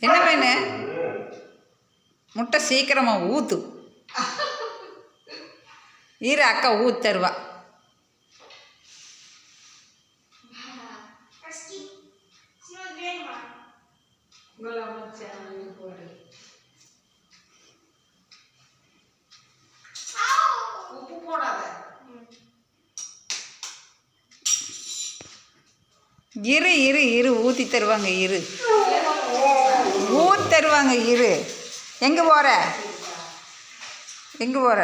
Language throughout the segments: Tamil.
என்ன வேணும்? முட்டை சீக்கிரமாக ஊற்று. இரு, அக்கா ஊற்று தருவா. உப்பு போடாத. இரு இரு இரு ஊற்றி தருவாங்க. இரு ஊற்றி தருவாங்க. இரு. எங்கே போகிற? எங்கே போகிற?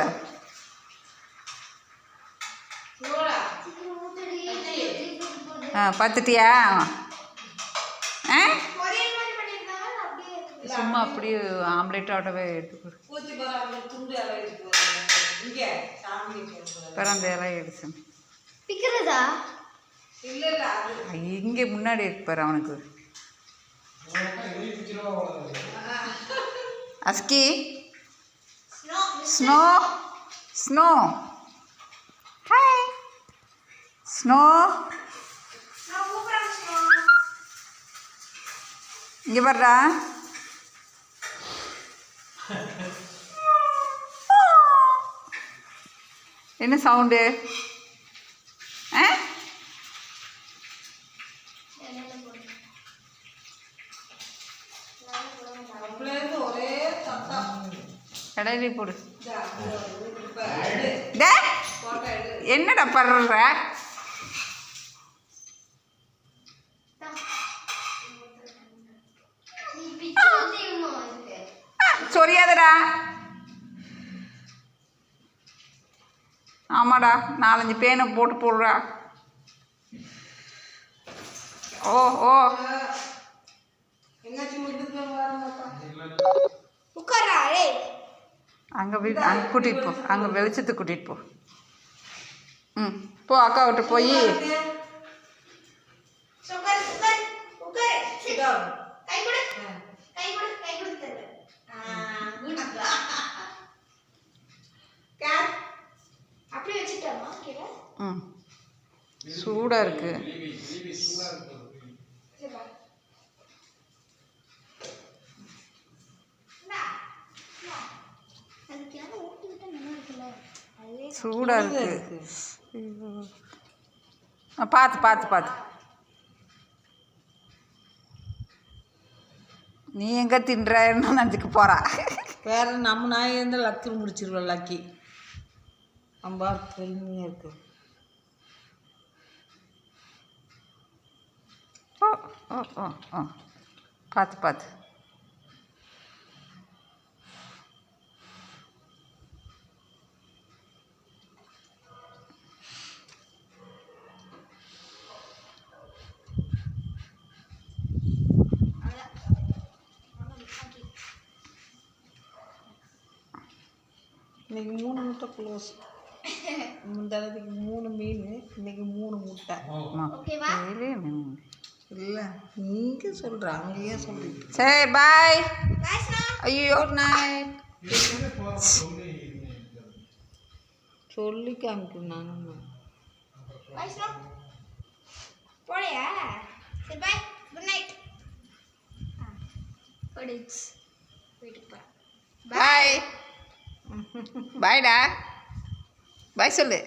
பார்த்துட்டியா? சும்மா அப்படியே ஆம்லேட்டோடவே எடுத்து பிறந்த இலையை எடுத்து இங்கே முன்னாடி இருப்பார் அவனுக்கு. அஸ்கி ஸ்னோ ஸ்னோ ஹாய் ஸ்னோ. இங்கே வர்றா. என்ன சவுண்டு? கடையிலே போடு. என்னடா படுற? சொரியாதடா. ஆமாடா, 4-5 பேனை போட்டு போடுறா. ஓ ஓ அங்கே அங்கே கூட்டிகிட்டு போ. அங்கே வெளிச்சத்துக்கு கூட்டிகிட்டு போ. ம் போ. அக்கா விட்டு போய் ம் சூடாக இருக்கு. சூடாக இருக்கு. பார்த்து பார்த்து பார்த்து. நீ எங்கே தின்றன்னு நினச்சிக்க போகிறா. வேற நம்ம நாய் இருந்தால் லக்கு முடிச்சிருவோம். லக்கி அம்பா பெருமையாக இருக்கு. ஓ ஓ ஓ ஓ பார்த்து பார்த்து. இன்னைக்கு 3 முட்டை க்ளோஸ். முந்தளவுக்கு 3 மீன், இன்னைக்கு 3 முட்டை. இல்லை நீங்கள் சொல்கிற அங்கேயே சொல்கிறீங்க. சரி பாய். ஐயோ நைட் சொல்லி காமிக்கணும். நானும் போலையா? சரி பாய். Good night. வீட்டுக்கு போகிறேன். பாய். பாய்டா. பாய் சொல்லு.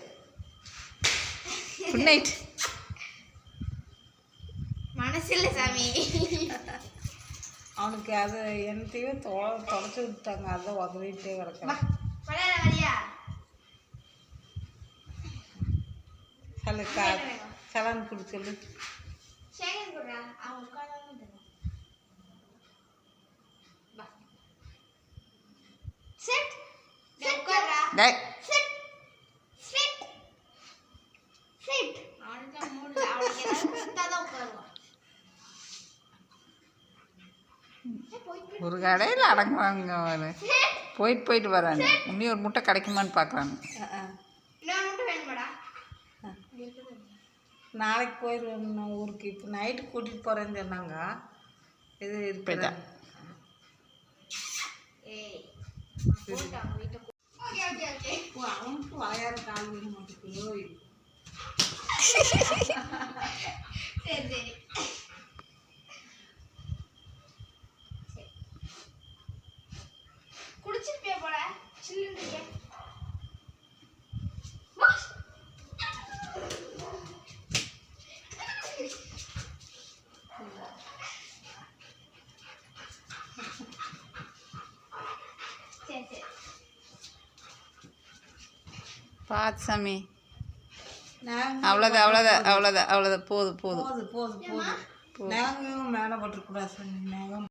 Good night. மனசில்லை சாமி. அவனுக்கு அதை என்னத்தையும் தொலைச்சி விட்டாங்க. அதை உதவிட்டே கிடக்கலாம். சொல்லு சலான் கொடு. சொல்லு ஒரு கடையில் அடங்குவாங்க. போயிட்டு போயிட்டு வராங்க. இன்னும் ஒரு முட்டை கிடைக்குமான்னு பார்க்குறாங்க. நாளைக்கு போயிடுவேன் ஊருக்கு. இப்போ நைட்டு கூட்டிகிட்டு போகிறேன்னு சொன்னாங்க. இது போயிட்டா. அவனுக்கு வாயார கால் வீடு மாட்டுக்குள்ளோ. சரி குடிச்சிருப்பியா போல சில்லுன்னு இருக்கேன் சரி சரி பார்த்து சாமி நாங்கள் அவ்வளோதான் போதும் போதும் நாங்கள் மேலே போட்டுருக்கூடாது சாமி நாங்கள்